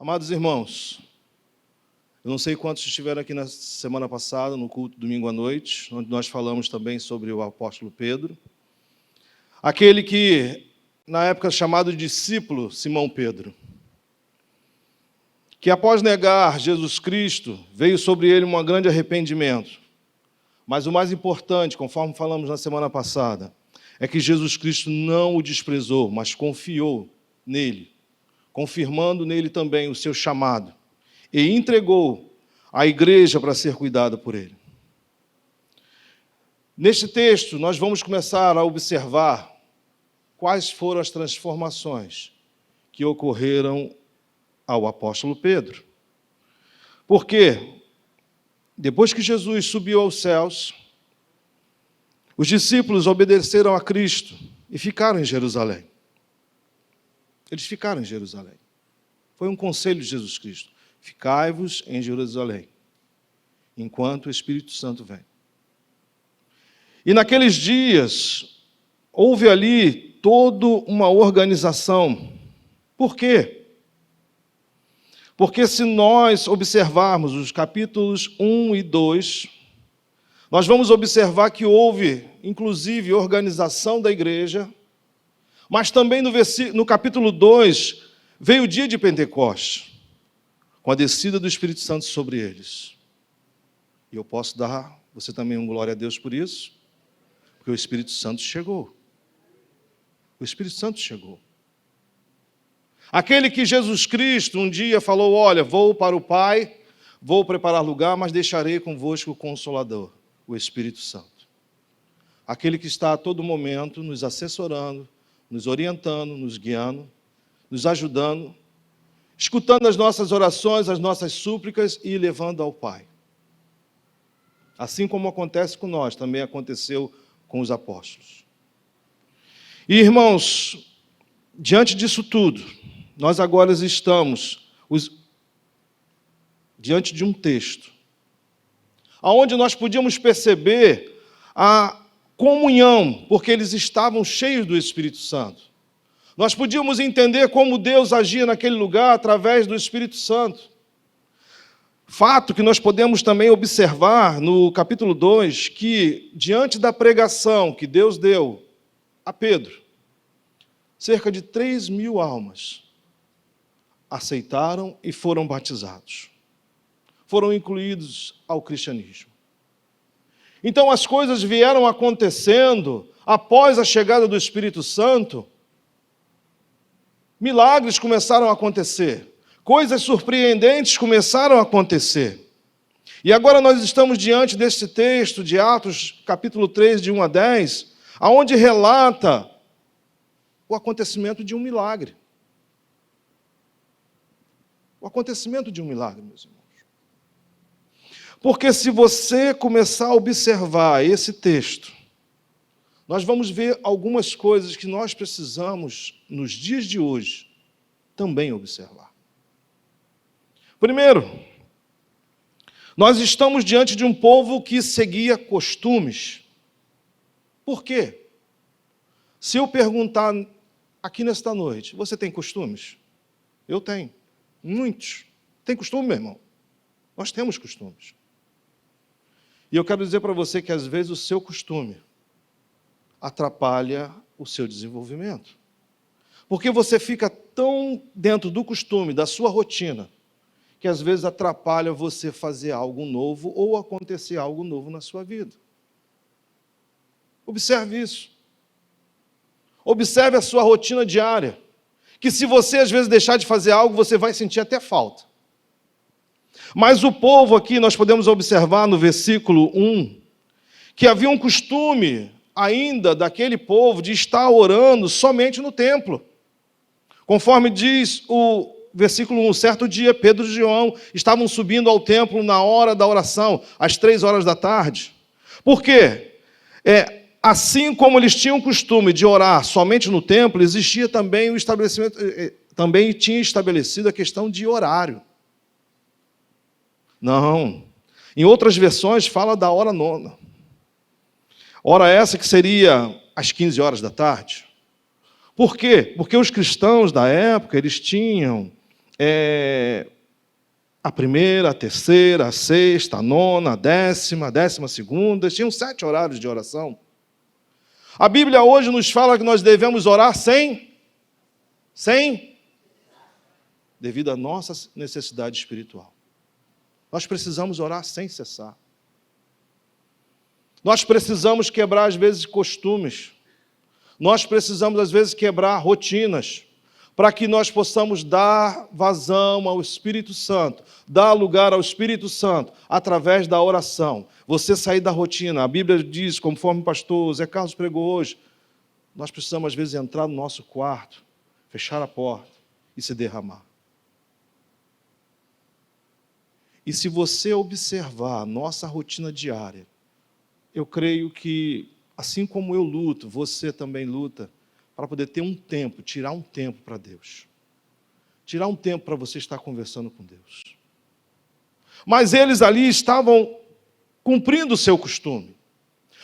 Amados irmãos, eu não sei quantos estiveram aqui na semana passada, no culto domingo à noite, onde nós falamos também sobre o apóstolo Pedro, aquele que, na época, chamado discípulo Simão Pedro, que após negar Jesus Cristo, veio sobre ele um grande arrependimento. Mas o mais importante, conforme falamos na semana passada, é que Jesus Cristo não o desprezou, mas confiou nele, confirmando nele também o seu chamado, e entregou a igreja para ser cuidada por ele. Neste texto, nós vamos começar a observar quais foram as transformações que ocorreram ao apóstolo Pedro. Porque, depois que Jesus subiu aos céus, os discípulos obedeceram a Cristo e ficaram em Jerusalém. Eles ficaram em Jerusalém. Foi um conselho de Jesus Cristo. Ficai-vos em Jerusalém, enquanto o Espírito Santo vem. E naqueles dias, houve ali toda uma organização. Por quê? Porque se nós observarmos os capítulos 1 e 2, nós vamos observar que houve, inclusive, organização da igreja, mas também no capítulo 2, veio o dia de Pentecostes, com a descida do Espírito Santo sobre eles. E eu posso dar, você também, um glória a Deus por isso, porque o Espírito Santo chegou. O Espírito Santo chegou. Aquele que Jesus Cristo um dia falou, olha, vou para o Pai, vou preparar lugar, mas deixarei convosco o Consolador, o Espírito Santo. Aquele que está a todo momento nos assessorando, nos orientando, nos guiando, nos ajudando, escutando as nossas orações, as nossas súplicas e levando ao Pai. Assim como acontece com nós, também aconteceu com os apóstolos. E, irmãos, diante disso tudo, nós agora estamos diante de um texto, onde nós podíamos perceber a comunhão, porque eles estavam cheios do Espírito Santo. Nós podíamos entender como Deus agia naquele lugar através do Espírito Santo. Fato que nós podemos também observar no capítulo 2, que diante da pregação que Deus deu a Pedro, cerca de 3.000 almas aceitaram e foram batizados. Foram incluídos ao cristianismo. Então as coisas vieram acontecendo após a chegada do Espírito Santo. Milagres começaram a acontecer. Coisas surpreendentes começaram a acontecer. E agora nós estamos diante deste texto de Atos, capítulo 3, de 1 a 10, onde relata o acontecimento de um milagre. O acontecimento de um milagre, meus irmãos. Porque se você começar a observar esse texto, nós vamos ver algumas coisas que nós precisamos, nos dias de hoje, também observar. Primeiro, nós estamos diante de um povo que seguia costumes. Por quê? Se eu perguntar aqui nesta noite, você tem costumes? Eu tenho. Muitos. Tem costume, meu irmão? Nós temos costumes. E eu quero dizer para você que às vezes o seu costume atrapalha o seu desenvolvimento. Porque você fica tão dentro do costume, da sua rotina, que às vezes atrapalha você fazer algo novo ou acontecer algo novo na sua vida. Observe isso. Observe a sua rotina diária, que se você às vezes deixar de fazer algo, você vai sentir até falta. Mas o povo aqui, nós podemos observar no versículo 1, que havia um costume ainda daquele povo de estar orando somente no templo. Conforme diz o versículo 1, certo dia, Pedro e João estavam subindo ao templo na hora da oração, às 3 da tarde. Por quê? Assim como eles tinham o costume de orar somente no templo, existia também o estabelecimento, também tinha estabelecido a questão de horário. Não. Em outras versões fala da hora nona. Hora essa que seria às 15 horas da tarde. Por quê? Porque os cristãos da época, eles tinham A primeira, a terceira, a sexta, a nona, a 12ª. Tinham 7 horários de oração. A Bíblia hoje nos fala que nós devemos orar sem, devido à nossa necessidade espiritual. Nós precisamos orar sem cessar. Nós precisamos quebrar, às vezes, costumes. Nós precisamos, às vezes, quebrar rotinas, para que nós possamos dar vazão ao Espírito Santo, dar lugar ao Espírito Santo, através da oração. Você sair da rotina. A Bíblia diz, conforme o pastor Zé Carlos pregou hoje, nós precisamos, às vezes, entrar no nosso quarto, fechar a porta e se derramar. E se você observar a nossa rotina diária, eu creio que, assim como eu luto, você também luta, para poder ter um tempo, tirar um tempo para Deus. Tirar um tempo para você estar conversando com Deus. Mas eles ali estavam cumprindo o seu costume.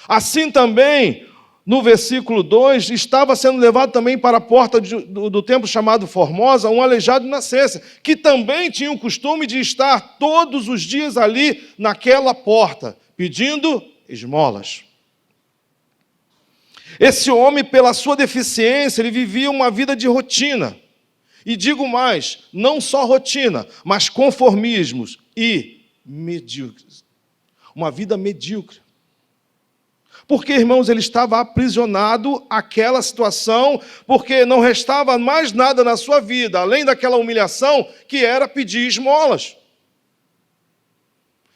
Assim também, no versículo 2, estava sendo levado também para a porta do templo chamado Formosa, um aleijado de nascença, que também tinha o costume de estar todos os dias ali naquela porta, pedindo esmolas. Esse homem, pela sua deficiência, ele vivia uma vida de rotina. E digo mais, não só rotina, mas conformismos e medíocres. Uma vida medíocre. Porque, irmãos, ele estava aprisionado àquela situação, porque não restava mais nada na sua vida, além daquela humilhação, que era pedir esmolas.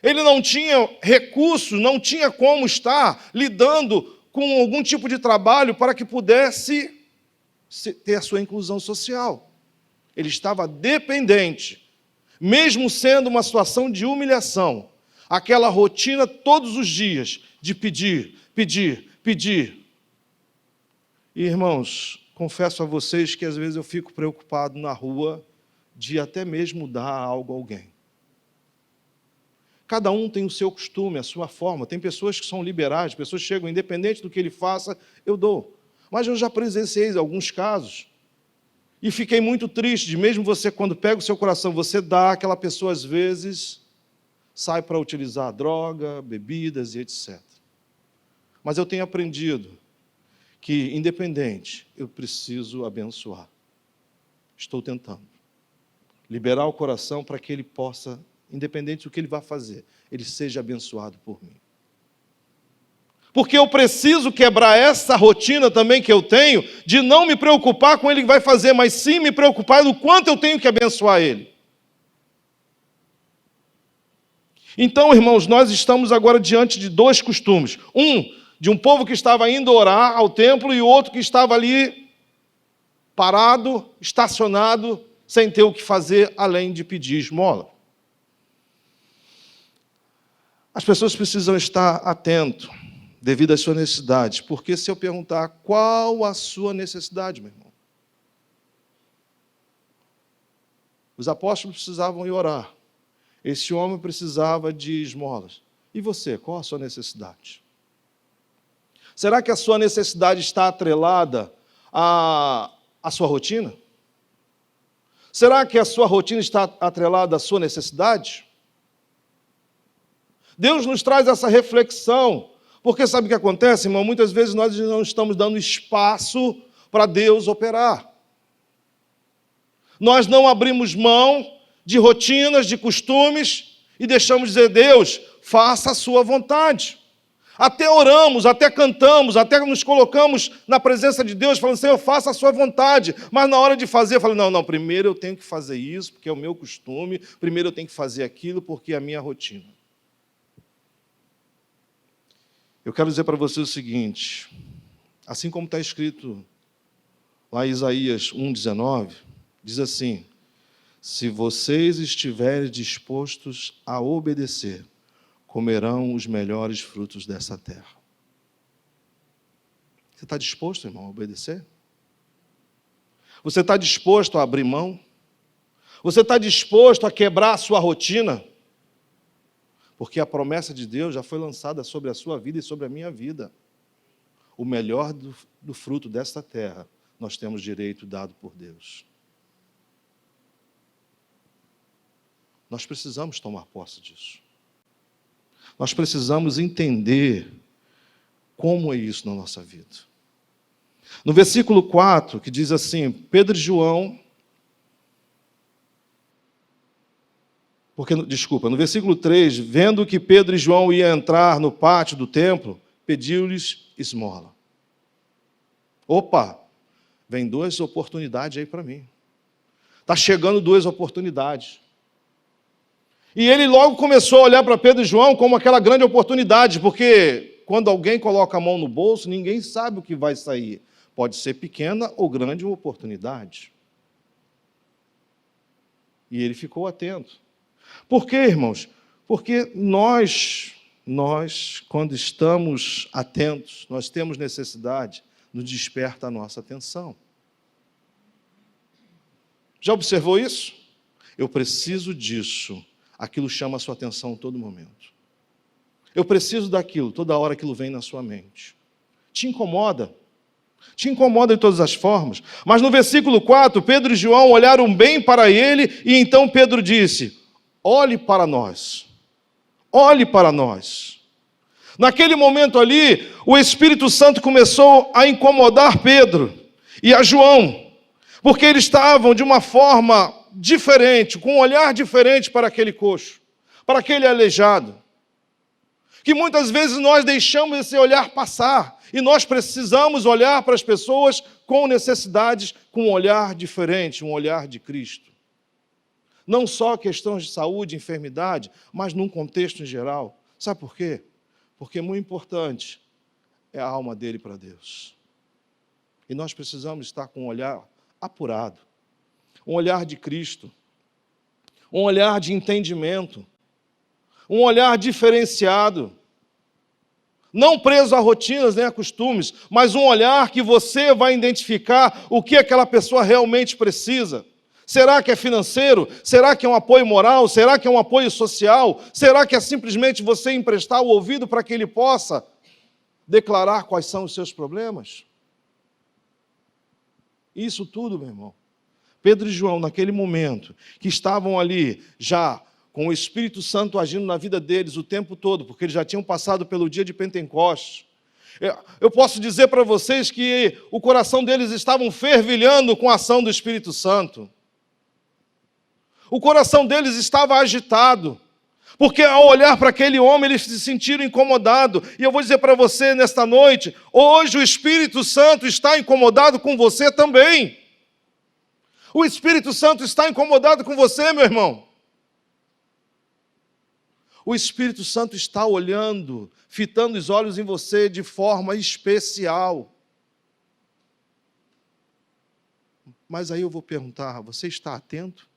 Ele não tinha recursos, não tinha como estar lidando com algum tipo de trabalho para que pudesse ter a sua inclusão social. Ele estava dependente, mesmo sendo uma situação de humilhação, aquela rotina todos os dias de pedir. E, irmãos, confesso a vocês que às vezes eu fico preocupado na rua de até mesmo dar algo a alguém. Cada um tem o seu costume, a sua forma. Tem pessoas que são liberais, pessoas que chegam, independente do que ele faça, eu dou. Mas eu já presenciei alguns casos. E fiquei muito triste, mesmo você, quando pega o seu coração, você dá, aquela pessoa, às vezes, sai para utilizar droga, bebidas e etc. Mas eu tenho aprendido que, independente, eu preciso abençoar. Estou tentando. Liberar o coração para que ele possa, independente do que ele vai fazer, ele seja abençoado por mim. Porque eu preciso quebrar essa rotina também que eu tenho, de não me preocupar com ele que vai fazer, mas sim me preocupar no quanto eu tenho que abençoar ele. Então, irmãos, nós estamos agora diante de 2 costumes. De um povo que estava indo orar ao templo e outro que estava ali parado, estacionado, sem ter o que fazer, além de pedir esmola. As pessoas precisam estar atentas devido às suas necessidades, porque se eu perguntar qual a sua necessidade, meu irmão? Os apóstolos precisavam ir orar. Esse homem precisava de esmolas. E você, qual a sua necessidade? Será que a sua necessidade está atrelada à sua rotina? Será que a sua rotina está atrelada à sua necessidade? Deus nos traz essa reflexão, porque sabe o que acontece, irmão? Muitas vezes nós não estamos dando espaço para Deus operar. Nós não abrimos mão de rotinas, de costumes, e deixamos dizer, Deus, faça a sua vontade. Até oramos, até cantamos, até nos colocamos na presença de Deus, falando, Senhor, faça a sua vontade. Mas na hora de fazer, eu falo, não, primeiro eu tenho que fazer isso, porque é o meu costume, primeiro eu tenho que fazer aquilo, porque é a minha rotina. Eu quero dizer para você o seguinte, assim como está escrito lá em Isaías 1,19, diz assim, se vocês estiverem dispostos a obedecer, comerão os melhores frutos dessa terra. Você está disposto, irmão, a obedecer? Você está disposto a abrir mão? Você está disposto a quebrar a sua rotina? Porque a promessa de Deus já foi lançada sobre a sua vida e sobre a minha vida. O melhor do fruto desta terra, nós temos direito dado por Deus. Nós precisamos tomar posse disso. Nós precisamos entender como é isso na nossa vida. No versículo 4, que diz assim, Pedro e João... no versículo 3, vendo que Pedro e João iam entrar no pátio do templo, pediu-lhes esmola. Opa, vem 2 oportunidades aí para mim. Está chegando 2 oportunidades. E ele logo começou a olhar para Pedro e João como aquela grande oportunidade, porque quando alguém coloca a mão no bolso, ninguém sabe o que vai sair. Pode ser pequena ou grande uma oportunidade. E ele ficou atento. Por quê, irmãos? Porque nós, quando estamos atentos, nós temos necessidade, nos desperta a nossa atenção. Já observou isso? Eu preciso disso. Aquilo chama a sua atenção a todo momento. Eu preciso daquilo, toda hora aquilo vem na sua mente. Te incomoda? Te incomoda de todas as formas. Mas no versículo 4, Pedro e João olharam bem para ele, e então Pedro disse, olhe para nós. Olhe para nós. Naquele momento ali, o Espírito Santo começou a incomodar Pedro e a João, porque eles estavam de uma forma diferente, com um olhar diferente para aquele coxo, para aquele aleijado, que muitas vezes nós deixamos esse olhar passar, e nós precisamos olhar para as pessoas com necessidades, com um olhar diferente, um olhar de Cristo. Não só questões de saúde, enfermidade, mas num contexto em geral. Sabe por quê? Porque muito importante é a alma dele para Deus. E nós precisamos estar com um olhar apurado, um olhar de Cristo, um olhar de entendimento, um olhar diferenciado, não preso a rotinas nem a costumes, mas um olhar que você vai identificar o que aquela pessoa realmente precisa. Será que é financeiro? Será que é um apoio moral? Será que é um apoio social? Será que é simplesmente você emprestar o ouvido para que ele possa declarar quais são os seus problemas? Isso tudo, meu irmão. Pedro e João, naquele momento, que estavam ali já com o Espírito Santo agindo na vida deles o tempo todo, porque eles já tinham passado pelo dia de Pentecostes. Eu posso dizer para vocês que o coração deles estava fervilhando com a ação do Espírito Santo. O coração deles estava agitado, porque ao olhar para aquele homem, eles se sentiram incomodados. E eu vou dizer para você nesta noite, hoje o Espírito Santo está incomodado com você também. O Espírito Santo está incomodado com você, meu irmão. O Espírito Santo está olhando, fitando os olhos em você de forma especial. Mas aí eu vou perguntar, você está atento?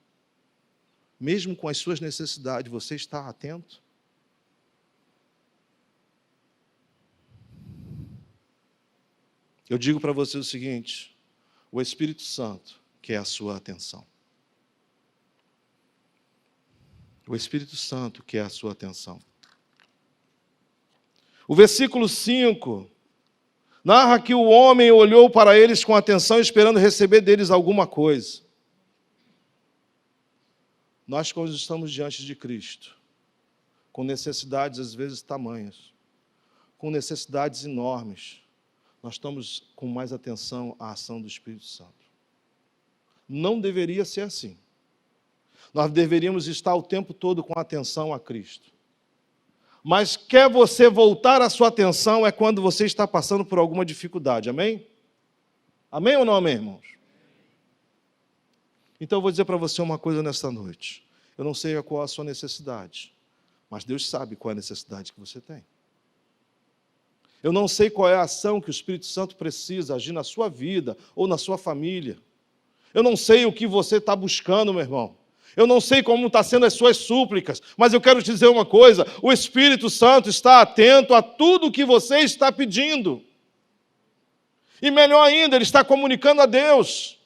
Mesmo com as suas necessidades, você está atento? Eu digo para você o seguinte, o Espírito Santo quer a sua atenção. O Espírito Santo quer a sua atenção. O versículo 5 narra que o homem olhou para eles com atenção, esperando receber deles alguma coisa. Nós, quando estamos diante de Cristo, com necessidades às vezes tamanhas, com necessidades enormes, nós estamos com mais atenção à ação do Espírito Santo. Não deveria ser assim. Nós deveríamos estar o tempo todo com atenção a Cristo. Mas quer você voltar a sua atenção é quando você está passando por alguma dificuldade, amém? Amém ou não amém, irmãos? Então eu vou dizer para você uma coisa nesta noite. Eu não sei qual a sua necessidade, mas Deus sabe qual é a necessidade que você tem. Eu não sei qual é a ação que o Espírito Santo precisa agir na sua vida ou na sua família. Eu não sei o que você está buscando, meu irmão. Eu não sei como estão sendo as suas súplicas, mas eu quero te dizer uma coisa, o Espírito Santo está atento a tudo o que você está pedindo. E melhor ainda, Ele está comunicando a Deus.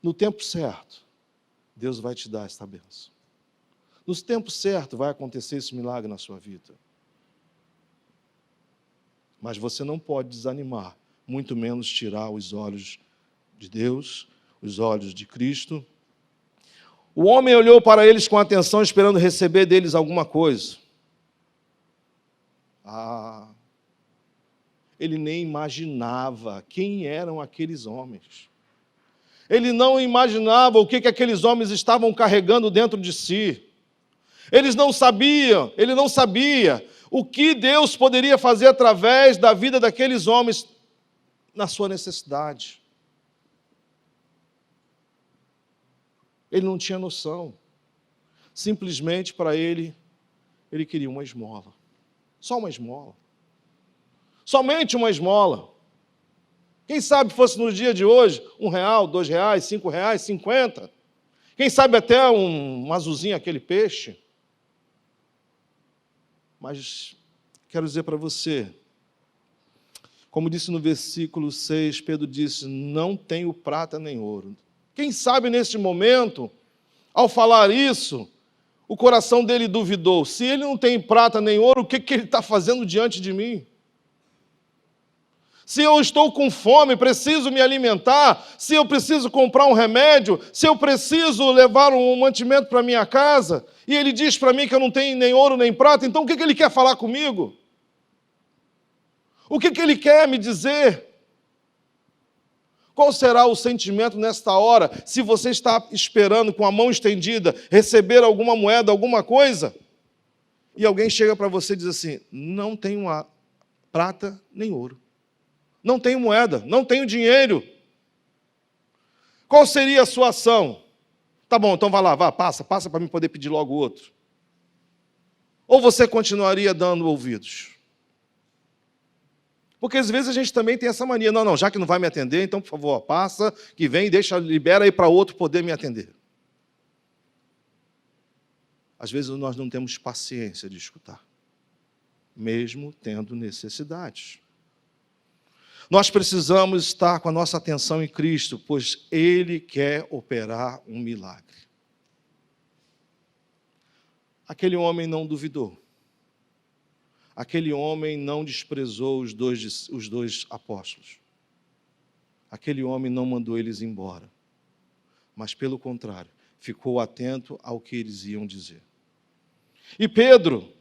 No tempo certo, Deus vai te dar esta bênção. No tempo certo vai acontecer esse milagre na sua vida. Mas você não pode desanimar, muito menos tirar os olhos de Deus, os olhos de Cristo. O homem olhou para eles com atenção, esperando receber deles alguma coisa. Ele nem imaginava quem eram aqueles homens. Ele não imaginava o que aqueles homens estavam carregando dentro de si. Ele não sabia o que Deus poderia fazer através da vida daqueles homens na sua necessidade. Ele não tinha noção. Simplesmente para ele queria uma esmola. Só uma esmola. Somente uma esmola. Quem sabe fosse no dia de hoje, R$1, R$2, R$5, 50. Quem sabe até um azulzinho, aquele peixe. Mas quero dizer para você, como disse no versículo 6, Pedro disse, não tenho prata nem ouro. Quem sabe nesse momento, ao falar isso, o coração dele duvidou. Se ele não tem prata nem ouro, o que ele está fazendo diante de mim? Se eu estou com fome, preciso me alimentar, se eu preciso comprar um remédio, se eu preciso levar um mantimento para minha casa, e ele diz para mim que eu não tenho nem ouro nem prata, então o que ele quer falar comigo? O que ele quer me dizer? Qual será o sentimento nesta hora, se você está esperando com a mão estendida, receber alguma moeda, alguma coisa, e alguém chega para você e diz assim, não tenho prata nem ouro. Não tenho moeda, não tenho dinheiro. Qual seria a sua ação? Tá bom, então vai lá, passa para mim poder pedir logo outro. Ou você continuaria dando ouvidos? Porque às vezes a gente também tem essa mania, não, já que não vai me atender, então por favor, passa, que vem, libera aí para outro poder me atender. Às vezes nós não temos paciência de escutar, mesmo tendo necessidades. Nós precisamos estar com a nossa atenção em Cristo, pois Ele quer operar um milagre. Aquele homem não duvidou. Aquele homem não desprezou os dois apóstolos. Aquele homem não mandou eles embora. Mas, pelo contrário, ficou atento ao que eles iam dizer. E Pedro,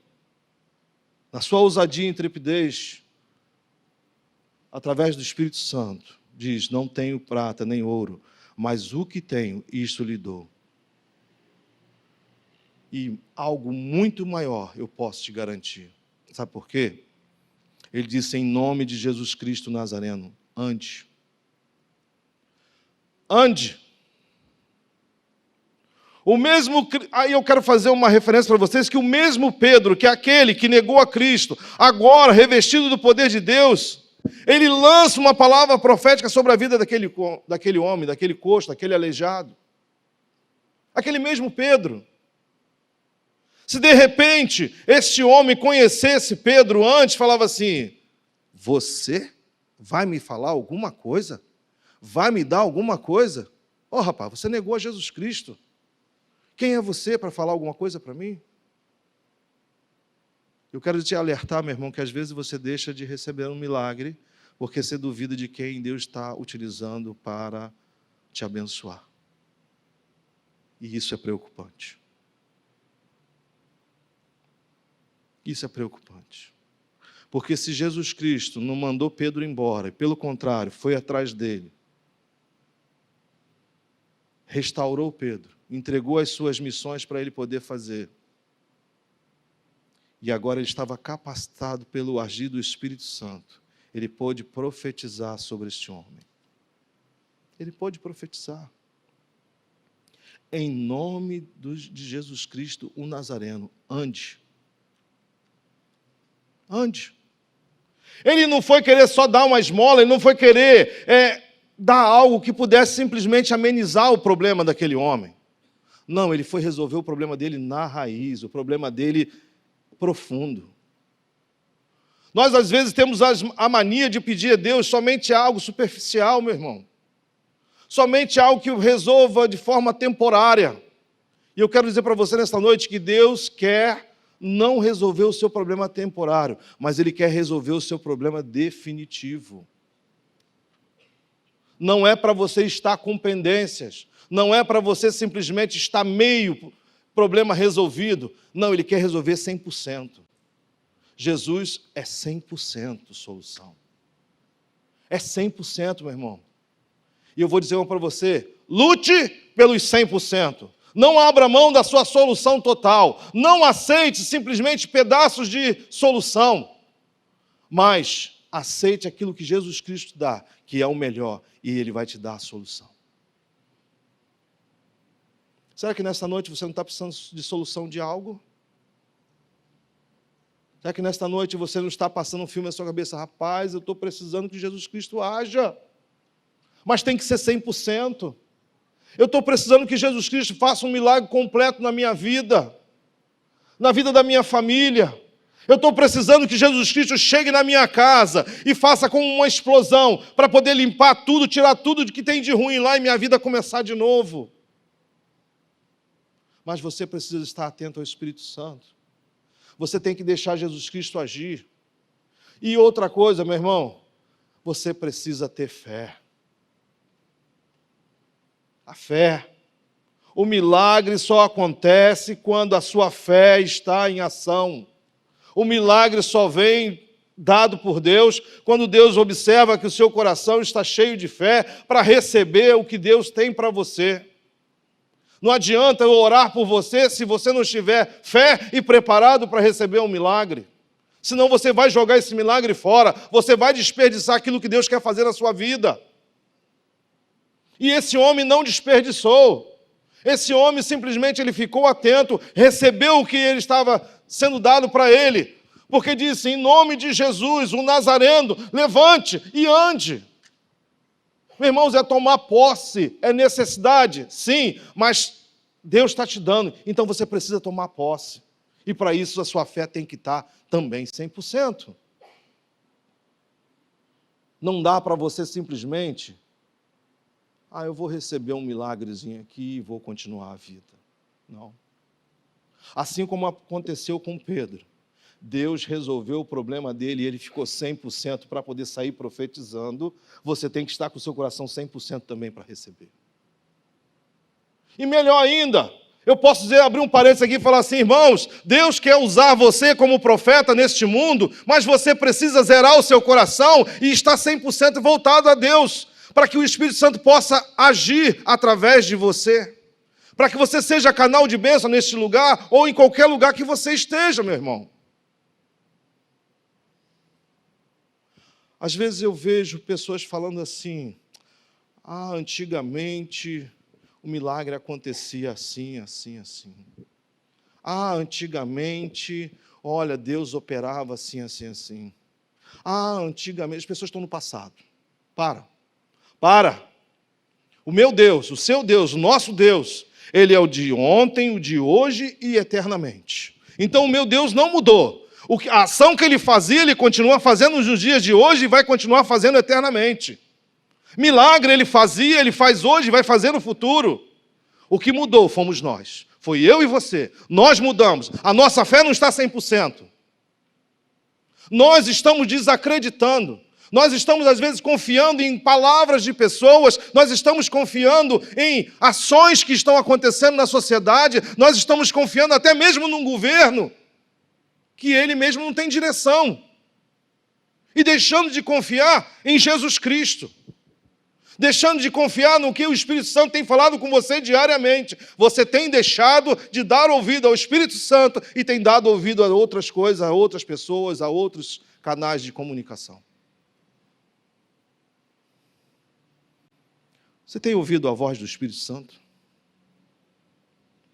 na sua ousadia e intrepidez, através do Espírito Santo, diz, não tenho prata nem ouro, mas o que tenho, isto lhe dou. E algo muito maior eu posso te garantir. Sabe por quê? Ele disse, em nome de Jesus Cristo Nazareno, ande. Ande. Aí eu quero fazer uma referência para vocês, que o mesmo Pedro, que é aquele que negou a Cristo, agora, revestido do poder de Deus, ele lança uma palavra profética sobre a vida daquele homem, daquele coxo, daquele aleijado. Aquele mesmo Pedro. Se de repente este homem conhecesse Pedro antes, falava assim, você vai me falar alguma coisa? Vai me dar alguma coisa? Rapaz, você negou a Jesus Cristo. Quem é você para falar alguma coisa para mim? Eu quero te alertar, meu irmão, que às vezes você deixa de receber um milagre porque você duvida de quem Deus está utilizando para te abençoar. E isso é preocupante. Isso é preocupante. Porque se Jesus Cristo não mandou Pedro embora, e pelo contrário, foi atrás dele, restaurou Pedro, entregou as suas missões para ele poder fazer, e agora ele estava capacitado pelo agir do Espírito Santo, ele pôde profetizar sobre este homem. Ele pôde profetizar. Em nome de Jesus Cristo, o Nazareno, ande. Ande. Ele não foi querer só dar uma esmola, ele não foi querer dar algo que pudesse simplesmente amenizar o problema daquele homem. Não, ele foi resolver o problema dele na raiz, o problema dele profundo. Nós, às vezes, temos a mania de pedir a Deus somente algo superficial, meu irmão. Somente algo que o resolva de forma temporária. E eu quero dizer para você nesta noite que Deus quer não resolver o seu problema temporário, mas Ele quer resolver o seu problema definitivo. Não é para você estar com pendências, Não é para você simplesmente estar meio problema resolvido. Não, Ele quer resolver 100%. Jesus é 100% solução. É 100%, meu irmão. E eu vou dizer uma para você, lute pelos 100%. Não abra mão da sua solução total. Não aceite simplesmente pedaços de solução. Mas aceite aquilo que Jesus Cristo dá, que é o melhor, e Ele vai te dar a solução. Será que nesta noite você não está precisando de solução de algo? Será que nesta noite você não está passando um filme na sua cabeça? Rapaz, eu estou precisando que Jesus Cristo haja. Mas tem que ser 100%. Eu estou precisando que Jesus Cristo faça um milagre completo na minha vida. Na vida da minha família. Eu estou precisando que Jesus Cristo chegue na minha casa e faça como uma explosão para poder limpar tudo, tirar tudo que tem de ruim lá e minha vida começar de novo. Mas você precisa estar atento ao Espírito Santo. Você tem que deixar Jesus Cristo agir. E outra coisa, meu irmão, você precisa ter fé. A fé. O milagre só acontece quando a sua fé está em ação. O milagre só vem dado por Deus quando Deus observa que o seu coração está cheio de fé para receber o que Deus tem para você. Não adianta eu orar por você se você não estiver fé e preparado para receber um milagre. Senão você vai jogar esse milagre fora, você vai desperdiçar aquilo que Deus quer fazer na sua vida. E esse homem não desperdiçou. Esse homem simplesmente ele ficou atento, recebeu o que ele estava sendo dado para ele. Porque disse, em nome de Jesus, o Nazareno, levante e ande. Meus irmãos, é tomar posse, é necessidade, sim, mas Deus está te dando, então você precisa tomar posse. E para isso a sua fé tem que estar também 100%. Não dá para você simplesmente, eu vou receber um milagrezinho aqui e vou continuar a vida. Não. Assim como aconteceu com Pedro. Deus resolveu o problema dele e ele ficou 100% para poder sair profetizando. Você tem que estar com o seu coração 100% também para receber. E melhor ainda, eu posso dizer, abrir um parênteses aqui e falar assim, irmãos, Deus quer usar você como profeta neste mundo, mas você precisa zerar o seu coração e estar 100% voltado a Deus, para que o Espírito Santo possa agir através de você, para que você seja canal de bênção neste lugar ou em qualquer lugar que você esteja, meu irmão. Às vezes eu vejo pessoas falando assim, antigamente o milagre acontecia assim, assim, assim. Antigamente, olha, Deus operava assim, assim, assim. Antigamente, as pessoas estão no passado. Para. O meu Deus, o seu Deus, o nosso Deus, Ele é o de ontem, o de hoje e eternamente. Então o meu Deus não mudou. A ação que Ele fazia, Ele continua fazendo nos dias de hoje e vai continuar fazendo eternamente. Milagre Ele fazia, Ele faz hoje e vai fazer no futuro. O que mudou fomos nós. Foi eu e você. Nós mudamos. A nossa fé não está 100%. Nós estamos desacreditando. Nós estamos, às vezes, confiando em palavras de pessoas, nós estamos confiando em ações que estão acontecendo na sociedade, nós estamos confiando até mesmo num governo que ele mesmo não tem direção. E deixando de confiar em Jesus Cristo. Deixando de confiar no que o Espírito Santo tem falado com você diariamente. Você tem deixado de dar ouvido ao Espírito Santo e tem dado ouvido a outras coisas, a outras pessoas, a outros canais de comunicação. Você tem ouvido a voz do Espírito Santo?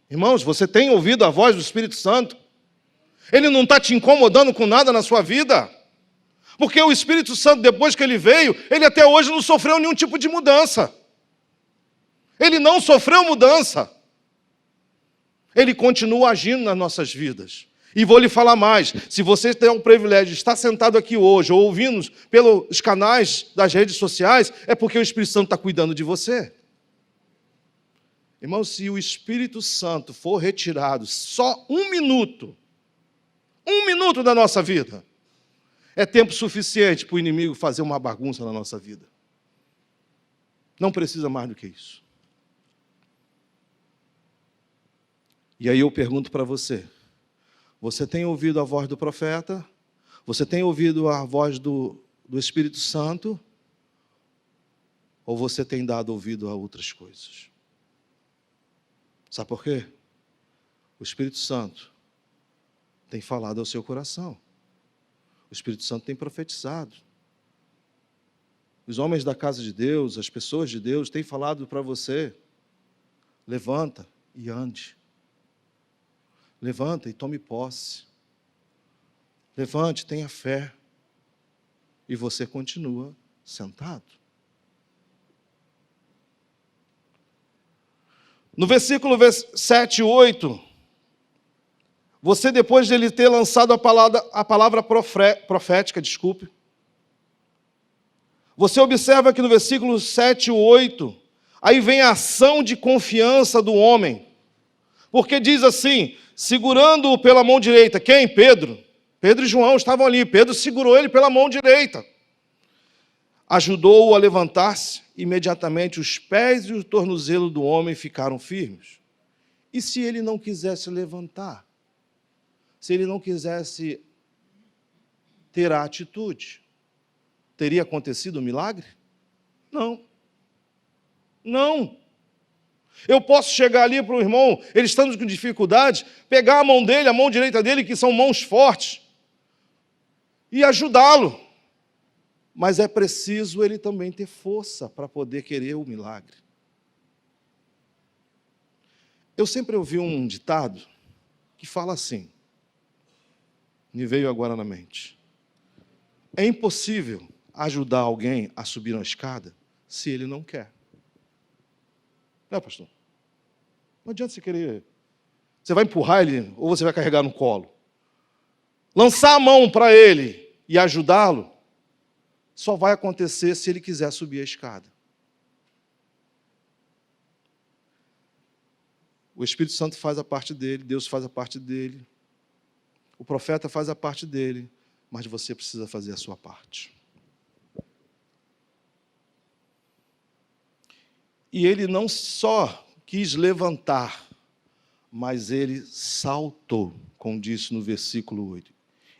Irmãos, você tem ouvido a voz do Espírito Santo? Ele não está te incomodando com nada na sua vida? Porque o Espírito Santo, depois que ele veio, ele até hoje não sofreu nenhum tipo de mudança. Ele não sofreu mudança. Ele continua agindo nas nossas vidas. E vou lhe falar mais, se você tem o privilégio de estar sentado aqui hoje, ou ouvindo pelos canais das redes sociais, é porque o Espírito Santo está cuidando de você. Irmão, se o Espírito Santo for retirado só um minuto da nossa vida, é tempo suficiente para o inimigo fazer uma bagunça na nossa vida. Não precisa mais do que isso. E aí eu pergunto para você: você tem ouvido a voz do profeta? Você tem ouvido a voz do Espírito Santo? Ou você tem dado ouvido a outras coisas? Sabe por quê? O Espírito Santo tem falado ao seu coração. O Espírito Santo tem profetizado. Os homens da casa de Deus, as pessoas de Deus, têm falado para você: levanta e ande. Levanta e tome posse. Levante, tenha fé. E você continua sentado. No versículo 7 e 8, você, depois de ele ter lançado a palavra profética, você observa que no versículo 7 e 8, aí vem a ação de confiança do homem. Porque diz assim: segurando-o pela mão direita. Quem? Pedro. Pedro e João estavam ali. Pedro segurou ele pela mão direita. Ajudou-o a levantar-se. Imediatamente os pés e o tornozelo do homem ficaram firmes. E se ele não quisesse levantar? Se ele não quisesse ter a atitude? Teria acontecido o milagre? Não. Não. Eu posso chegar ali para o irmão, ele estando com dificuldade, pegar a mão dele, a mão direita dele, que são mãos fortes, e ajudá-lo. Mas é preciso ele também ter força para poder querer o milagre. Eu sempre ouvi um ditado que fala assim, me veio agora na mente: é impossível ajudar alguém a subir uma escada se ele não quer. Não é, pastor? Não adianta você querer. Você vai empurrar ele ou você vai carregar no colo? Lançar a mão para ele e ajudá-lo só vai acontecer se ele quiser subir a escada. O Espírito Santo faz a parte dele, Deus faz a parte dele, o profeta faz a parte dele, mas você precisa fazer a sua parte. E ele não só quis levantar, mas ele saltou, como disse no versículo 8.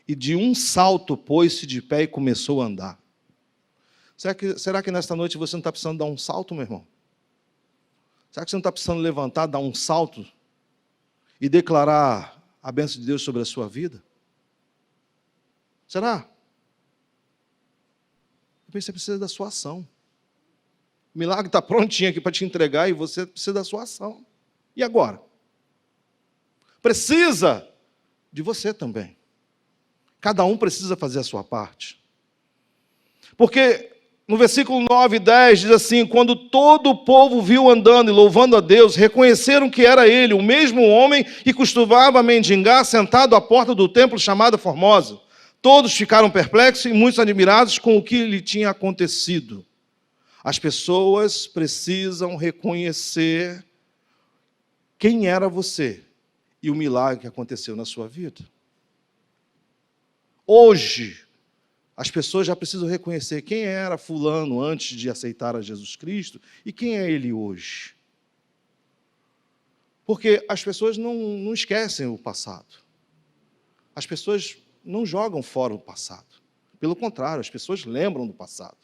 E de um salto pôs-se de pé e começou a andar. Será que nesta noite você não está precisando dar um salto, meu irmão? Será que você não está precisando levantar, dar um salto e declarar a bênção de Deus sobre a sua vida? Será? Você precisa da sua ação. O milagre está prontinho aqui para te entregar e você precisa da sua ação. E agora? Precisa de você também. Cada um precisa fazer a sua parte. Porque no versículo 9 e 10 diz assim: quando todo o povo viu andando e louvando a Deus, reconheceram que era ele, o mesmo homem que costumava mendigar sentado à porta do templo chamada Formosa. Todos ficaram perplexos e muito admirados com o que lhe tinha acontecido. As pessoas precisam reconhecer quem era você e o milagre que aconteceu na sua vida. Hoje, as pessoas já precisam reconhecer quem era fulano antes de aceitar a Jesus Cristo e quem é ele hoje. Porque as pessoas não esquecem o passado. As pessoas não jogam fora o passado. Pelo contrário, as pessoas lembram do passado.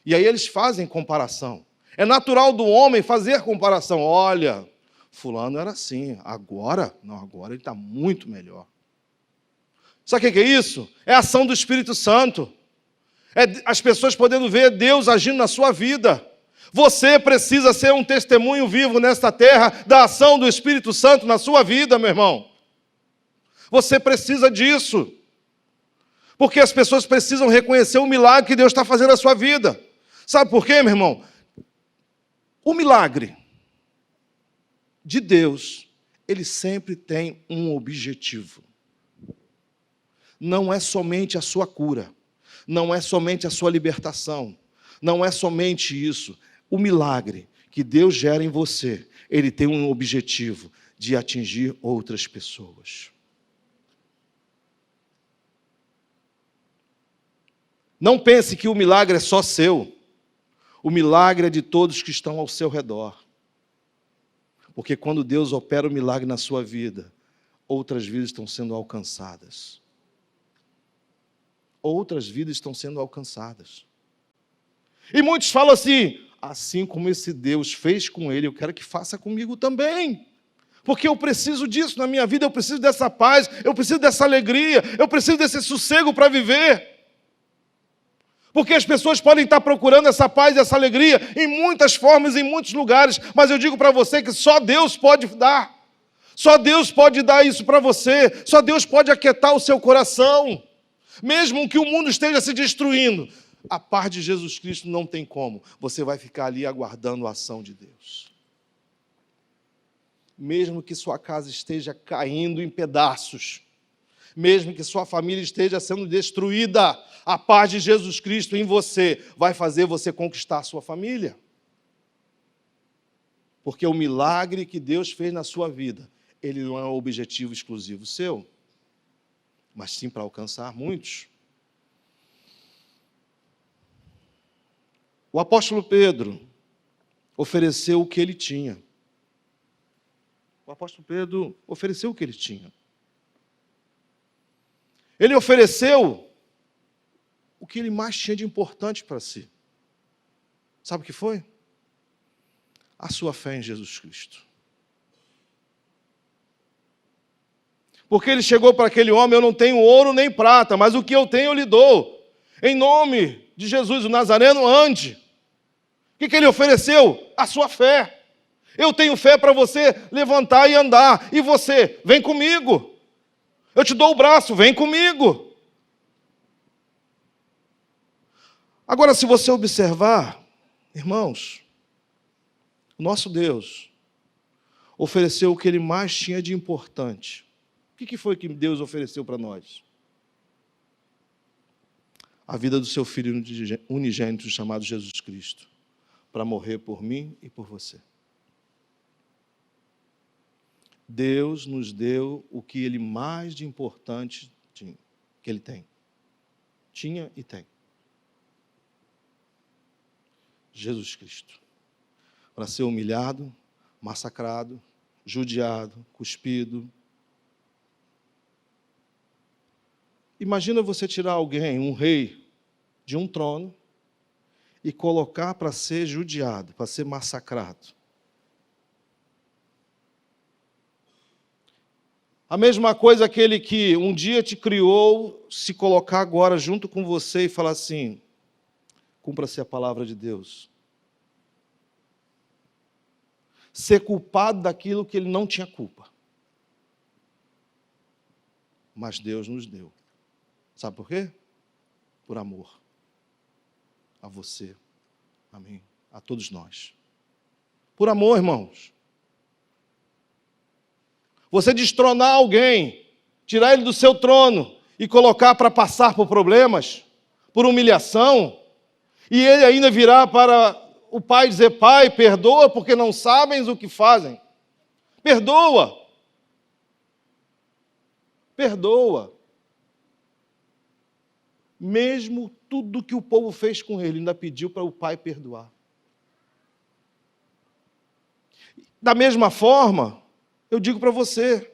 E aí eles fazem comparação. É natural do homem fazer comparação. Olha, fulano era assim, agora ele está muito melhor. Sabe o que é isso? É a ação do Espírito Santo. É as pessoas podendo ver Deus agindo na sua vida. Você precisa ser um testemunho vivo nesta terra da ação do Espírito Santo na sua vida, meu irmão. Você precisa disso. Porque as pessoas precisam reconhecer o milagre que Deus está fazendo na sua vida. Sabe por quê, meu irmão? O milagre de Deus, ele sempre tem um objetivo. Não é somente a sua cura, não é somente a sua libertação, não é somente isso. O milagre que Deus gera em você, ele tem um objetivo de atingir outras pessoas. Não pense que o milagre é só seu. O milagre é de todos que estão ao seu redor. Porque quando Deus opera o milagre na sua vida, outras vidas estão sendo alcançadas. Outras vidas estão sendo alcançadas. E muitos falam assim como esse Deus fez com ele, eu quero que faça comigo também. Porque eu preciso disso na minha vida, eu preciso dessa paz, eu preciso dessa alegria, eu preciso desse sossego para viver. Porque as pessoas podem estar procurando essa paz e essa alegria em muitas formas, em muitos lugares, mas eu digo para você que só Deus pode dar. Só Deus pode dar isso para você, só Deus pode aquietar o seu coração. Mesmo que o mundo esteja se destruindo, a paz de Jesus Cristo não tem como. Você vai ficar ali aguardando a ação de Deus. Mesmo que sua casa esteja caindo em pedaços, mesmo que sua família esteja sendo destruída, a paz de Jesus Cristo em você vai fazer você conquistar a sua família. Porque o milagre que Deus fez na sua vida, ele não é um objetivo exclusivo seu, mas sim para alcançar muitos. O apóstolo Pedro ofereceu o que ele tinha. O apóstolo Pedro ofereceu o que ele tinha. Ele ofereceu o que ele mais tinha de importante para si. Sabe o que foi? A sua fé em Jesus Cristo. Porque ele chegou para aquele homem: eu não tenho ouro nem prata, mas o que eu tenho eu lhe dou. Em nome de Jesus o Nazareno, ande. O que ele ofereceu? A sua fé. Eu tenho fé para você levantar e andar. E você, vem comigo. Eu te dou o braço, vem comigo. Agora, se você observar, irmãos, o nosso Deus ofereceu o que ele mais tinha de importante. O que foi que Deus ofereceu para nós? A vida do seu Filho unigênito chamado Jesus Cristo, para morrer por mim e por você. Deus nos deu o que ele mais de importante tinha, que ele tem. Tinha e tem. Jesus Cristo. Para ser humilhado, massacrado, judiado, cuspido. Imagina você tirar alguém, um rei, de um trono e colocar para ser judiado, para ser massacrado. A mesma coisa aquele que um dia te criou, se colocar agora junto com você e falar assim: cumpra-se a palavra de Deus. Ser culpado daquilo que ele não tinha culpa. Mas Deus nos deu. Sabe por quê? Por amor. A você, a mim, a todos nós. Por amor, irmãos. Você destronar alguém, tirar ele do seu trono e colocar para passar por problemas, por humilhação, e ele ainda virar para o pai e dizer: pai, perdoa porque não sabem o que fazem. Perdoa. Perdoa. Mesmo tudo que o povo fez com ele, ainda pediu para o pai perdoar. Da mesma forma, eu digo para você,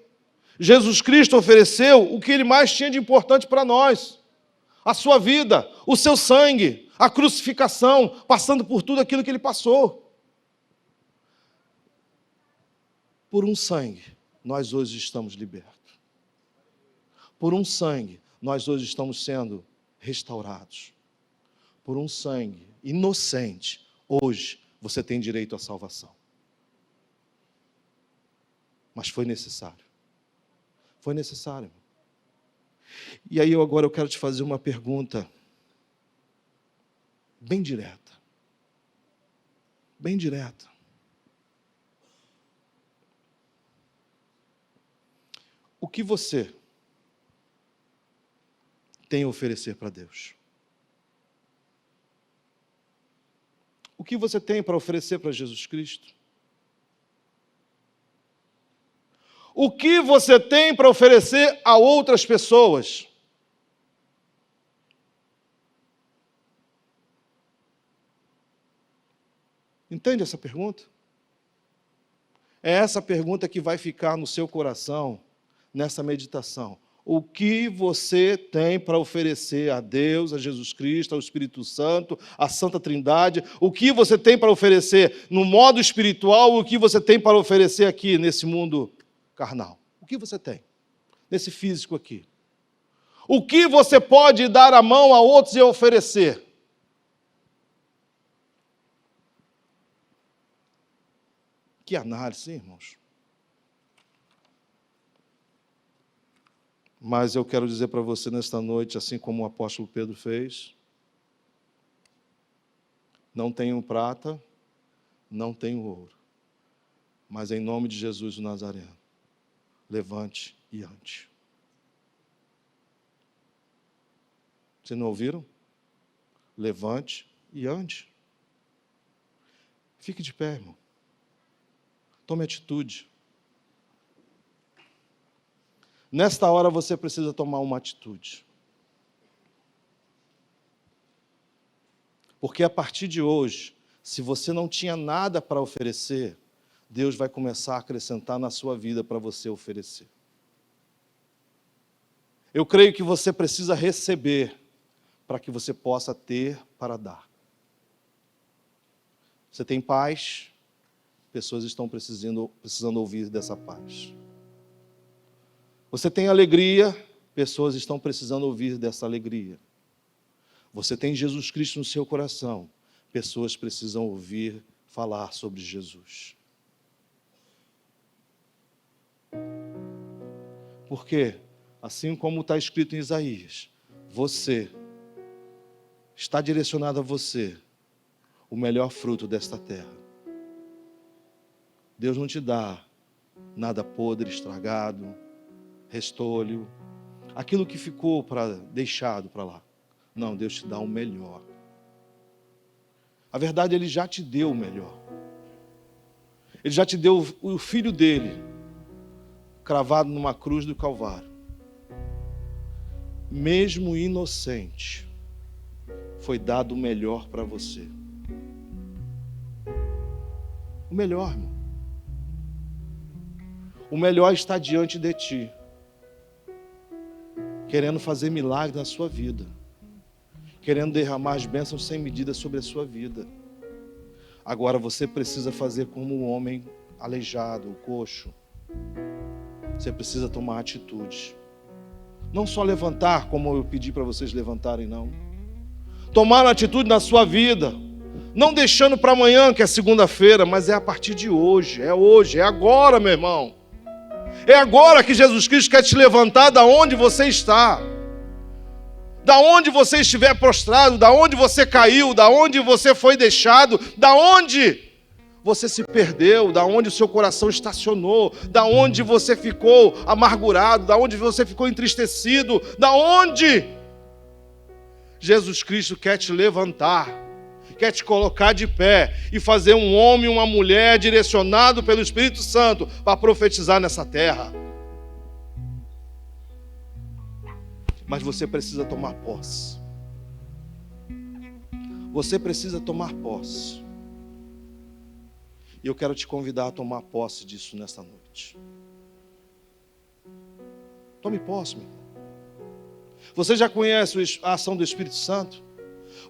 Jesus Cristo ofereceu o que ele mais tinha de importante para nós. A sua vida, o seu sangue, a crucificação, passando por tudo aquilo que ele passou. Por um sangue, nós hoje estamos libertos. Por um sangue, nós hoje estamos sendo restaurados. Por um sangue inocente, hoje você tem direito à salvação. Mas foi necessário. Foi necessário. E aí agora eu quero te fazer uma pergunta bem direta. Bem direta. O que você tem a oferecer para Deus? O que você tem para oferecer para Jesus Cristo? O que você tem para oferecer a outras pessoas? Entende essa pergunta? É essa pergunta que vai ficar no seu coração nessa meditação. O que você tem para oferecer a Deus, a Jesus Cristo, ao Espírito Santo, à Santa Trindade? O que você tem para oferecer no modo espiritual? O que você tem para oferecer aqui nesse mundo carnal? O que você tem nesse físico aqui? O que você pode dar a mão a outros e oferecer? Que análise, irmãos. Mas eu quero dizer para você nesta noite, assim como o apóstolo Pedro fez, não tenho prata, não tenho ouro, mas em nome de Jesus o Nazareno, levante e ande. Vocês não ouviram? Levante e ande. Fique de pé, irmão. Tome atitude. Nesta hora você precisa tomar uma atitude. Porque a partir de hoje, se você não tinha nada para oferecer, Deus vai começar a acrescentar na sua vida para você oferecer. Eu creio que você precisa receber para que você possa ter para dar. Você tem paz? Pessoas estão precisando ouvir dessa paz. Você tem alegria? Pessoas estão precisando ouvir dessa alegria. Você tem Jesus Cristo no seu coração? Pessoas precisam ouvir falar sobre Jesus. Porque, assim como está escrito em Isaías, está direcionado a você o melhor fruto desta terra. Deus não te dá nada podre, estragado, restolho, aquilo que ficou deixado para lá. Não, Deus te dá o melhor. A verdade, Ele já te deu o melhor. Ele já te deu o Filho dele, cravado numa cruz do Calvário. Mesmo inocente, foi dado o melhor para você. O melhor, irmão. O melhor está diante de ti, querendo fazer milagre na sua vida, querendo derramar as bênçãos sem medida sobre a sua vida. Agora você precisa fazer como um homem aleijado, o coxo. Você precisa tomar atitude. Não só levantar, como eu pedi para vocês levantarem, não. Tomar uma atitude na sua vida, não deixando para amanhã, que é segunda-feira, mas é a partir de hoje, é agora, meu irmão. É agora que Jesus Cristo quer te levantar da onde você está. Da onde você estiver prostrado, da onde você caiu, da onde você foi deixado, da onde você se perdeu, da onde o seu coração estacionou, da onde você ficou amargurado, da onde você ficou entristecido, da onde Jesus Cristo quer te levantar, quer te colocar de pé e fazer um homem e uma mulher direcionado pelo Espírito Santo para profetizar nessa terra. Mas você precisa tomar posse. Você precisa tomar posse. E eu quero te convidar a tomar posse disso nesta noite. Tome posse, meu irmão. Você já conhece a ação do Espírito Santo?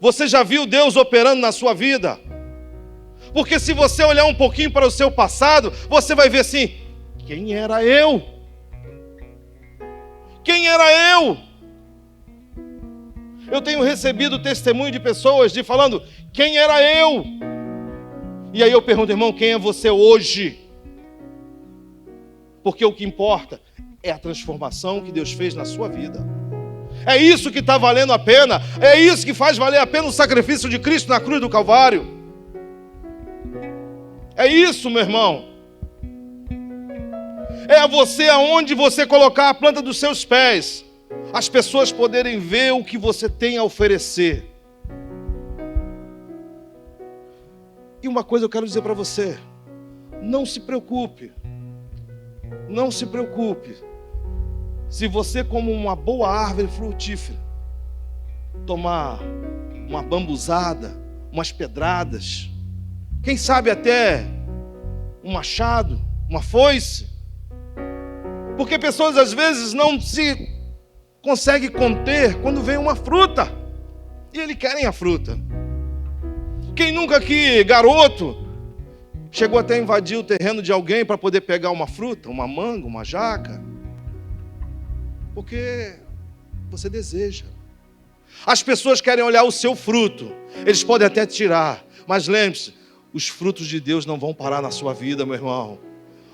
Você já viu Deus operando na sua vida? Porque se você olhar um pouquinho para o seu passado, você vai ver assim: quem era eu? Quem era eu? Eu tenho recebido testemunho de pessoas falando: quem era eu? E aí eu pergunto, irmão, quem é você hoje? Porque o que importa é a transformação que Deus fez na sua vida. É isso que está valendo a pena. É isso que faz valer a pena o sacrifício de Cristo na cruz do Calvário. É isso, meu irmão. É você aonde você colocar a planta dos seus pés, as pessoas poderem ver o que você tem a oferecer. E uma coisa eu quero dizer para você: não se preocupe. Não se preocupe. Se você, como uma boa árvore frutífera, tomar uma bambuzada, umas pedradas, quem sabe até um machado, uma foice. Porque pessoas às vezes não se conseguem conter quando vem uma fruta. E eles querem a fruta. Quem nunca aqui, garoto, chegou até a invadir o terreno de alguém para poder pegar uma fruta, uma manga, uma jaca? Porque você deseja. As pessoas querem olhar o seu fruto. Eles podem até tirar, mas lembre-se, os frutos de Deus não vão parar na sua vida, meu irmão.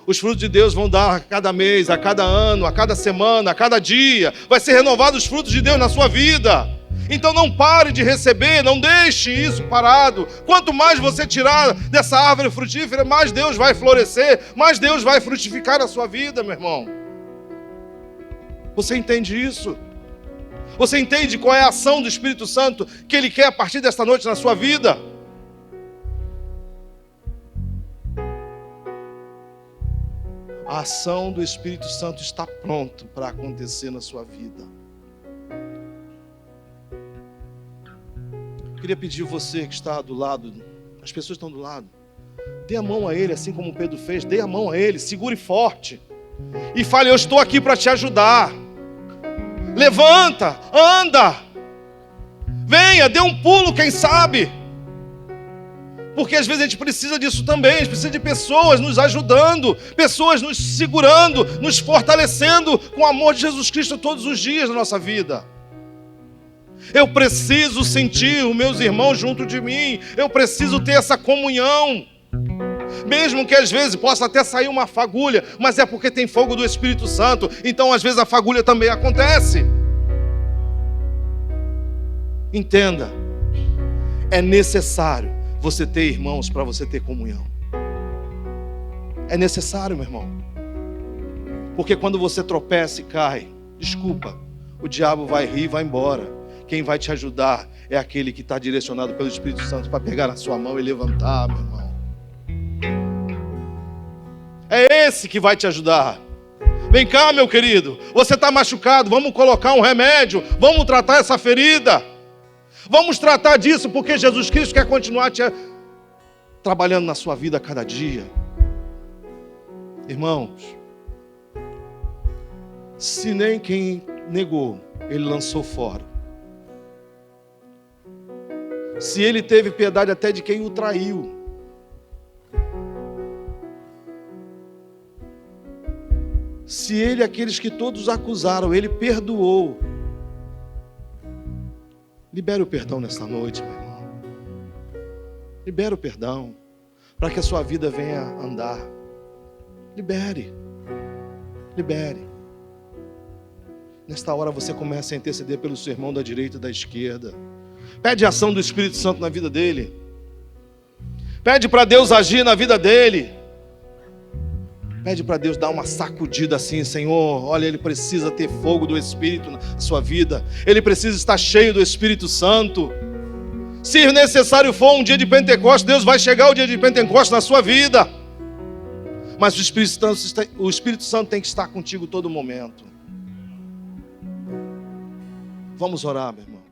Os frutos de Deus vão dar a cada mês, a cada ano, a cada semana, a cada dia. Vai ser renovado os frutos de Deus na sua vida. Então não pare de receber, não deixe isso parado. Quanto mais você tirar dessa árvore frutífera, mais Deus vai florescer, mais Deus vai frutificar na sua vida, meu irmão. Você entende isso? Você entende qual é a ação do Espírito Santo que Ele quer a partir desta noite na sua vida? A ação do Espírito Santo está pronta para acontecer na sua vida. Eu queria pedir você que está do lado, as pessoas estão do lado, dê a mão a Ele, assim como Pedro fez, dê a mão a Ele, segure forte e fale: eu estou aqui para te ajudar. Levanta, anda, venha, dê um pulo, quem sabe. Porque às vezes a gente precisa disso também, a gente precisa de pessoas nos ajudando, pessoas nos segurando, nos fortalecendo com o amor de Jesus Cristo todos os dias da nossa vida. Eu preciso sentir os meus irmãos junto de mim, eu preciso ter essa comunhão. Mesmo que às vezes possa até sair uma fagulha, mas é porque tem fogo do Espírito Santo, então às vezes a fagulha também acontece. Entenda, é necessário você ter irmãos para você ter comunhão. É necessário, meu irmão. Porque quando você tropeça e cai, desculpa, o diabo vai rir e vai embora. Quem vai te ajudar é aquele que está direcionado pelo Espírito Santo para pegar na sua mão e levantar, meu irmão. É esse que vai te ajudar. Vem cá, meu querido, você está machucado, vamos colocar um remédio, vamos tratar essa ferida. Vamos tratar disso, porque Jesus Cristo quer continuar trabalhando na sua vida a cada dia. Irmãos, se nem quem negou, Ele lançou fora. Se Ele teve piedade até de quem o traiu. Se Ele, aqueles que todos acusaram, Ele perdoou. Libere o perdão nesta noite, meu irmão. Libere o perdão, para que a sua vida venha andar. Libere. Libere. Nesta hora você começa a interceder pelo seu irmão da direita e da esquerda. Pede a ação do Espírito Santo na vida dele. Pede para Deus agir na vida dele. Pede para Deus dar uma sacudida assim: Senhor, olha, ele precisa ter fogo do Espírito na sua vida. Ele precisa estar cheio do Espírito Santo. Se necessário for um dia de Pentecostes, Deus vai chegar o dia de Pentecostes na sua vida. Mas o Espírito Santo tem que estar contigo todo momento. Vamos orar, meu irmão.